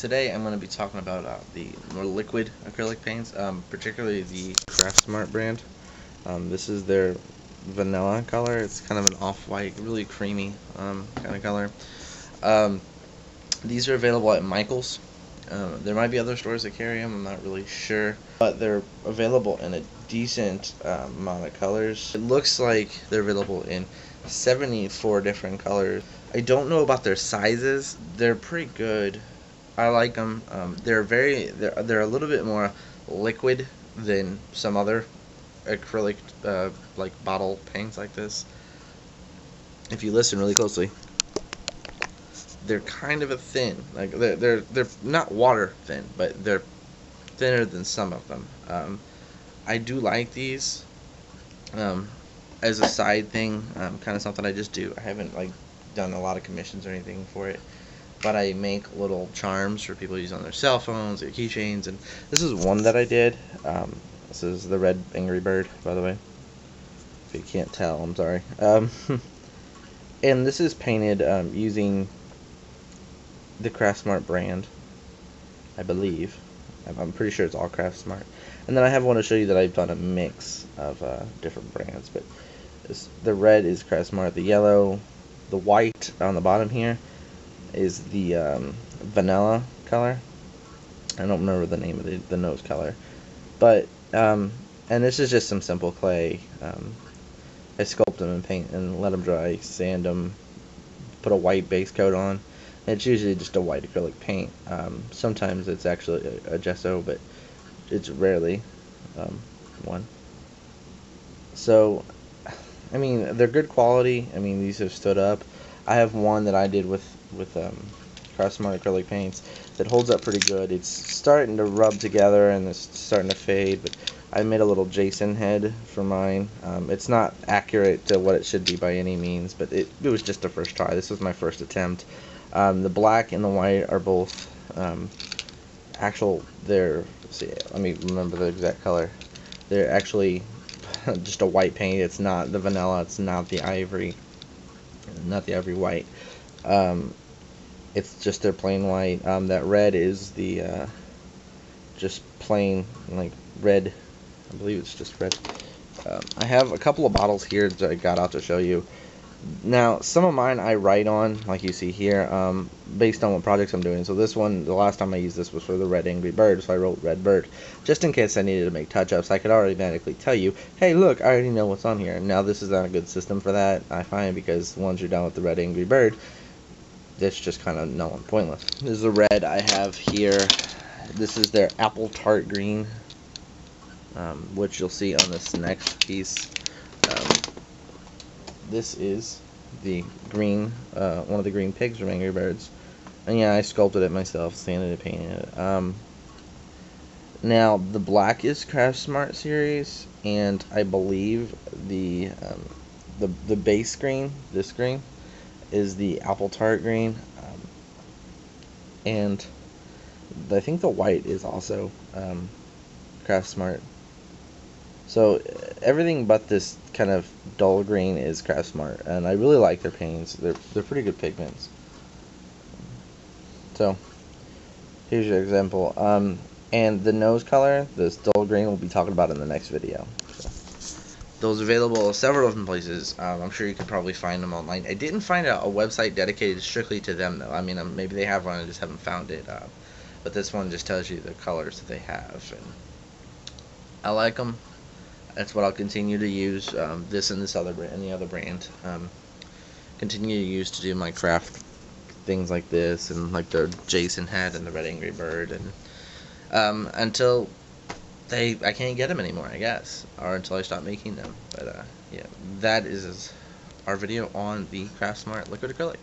Today I'm going to be talking about the more liquid acrylic paints, particularly the Craftsmart brand. This is their vanilla color. It's kind of an off-white, really creamy kind of color. These are available at Michael's. There might be other stores that carry them, I'm not really sure. But they're available in a decent amount of colors. It looks like they're available in 74 different colors. I don't know about their sizes. They're pretty good. I like them. They're a little bit more liquid than some other acrylic like bottle paints like this. If you listen really closely, they're kind of a thin. Like they're not water thin, but they're thinner than some of them. I do like these as a side thing, kind of something I just do. I haven't like done a lot of commissions or anything for it, but I make little charms for people to use on their cell phones, their keychains, and this is one that I did. This is the red Angry Bird, by the way. If you can't tell, I'm sorry. And this is painted using the Craftsmart brand, I believe. I'm pretty sure it's all Craftsmart. And then I have one to show you that I've done a mix of different brands, but the red is Craftsmart, the yellow, the white on the bottom here is the vanilla color. I don't remember the name of the nose color, but and this is just some simple clay. I sculpt them and paint and let them dry, sand them, put a white base coat on. It's usually just a white acrylic paint. Sometimes it's actually a gesso, but it's rarely one. So, I mean, they're good quality. I mean, these have stood up. I have one that I did with Craftsmart acrylic paints that holds up pretty good. It's starting to rub together and it's starting to fade, but I made a little Jason head for mine. It's not accurate to what it should be by any means, but it was just a first try. This was my first attempt. The black and the white are both let me remember the exact color. They're actually just a white paint. It's not the vanilla, it's not the ivory white. It's just their plain white. That red is the just plain like red. I believe it's just red. I have a couple of bottles here that I got out to show you. Now, some of mine I write on, like you see here, based on what projects I'm doing. So this one, the last time I used this was for the red Angry Bird, so I wrote Red Bird. Just in case I needed to make touch-ups, I could automatically tell you, hey, look, I already know what's on here. Now, this is not a good system for that, I find, because once you're done with the red Angry Bird, it's just kind of null and pointless. This is the red I have here. This is their apple tart green, which you'll see on this next piece. This is the green, one of the green pigs from Angry Birds. And yeah, I sculpted it myself, sanded it, painted it. Now, the black is Craftsmart series, and I believe the base green, this green, is the apple tart green. And I think the white is also Craftsmart. So everything but this kind of dull green is Craftsmart, and I really like their paints. They're pretty good pigments. So here's your example. And the nose color, this dull green, we'll be talking about in the next video. So, those are available at several different places. I'm sure you could probably find them online. I didn't find a website dedicated strictly to them though. I mean, maybe they have one, I just haven't found it. But this one just tells you the colors that they have, and I like them. That's what I'll continue to use. This and this other brand, and the other brand. Continue to use to do my craft things like this, and like the Jason head and the red Angry Bird, and until I can't get them anymore, I guess, or until I stop making them. But yeah, that is our video on the Craftsmart liquid acrylic.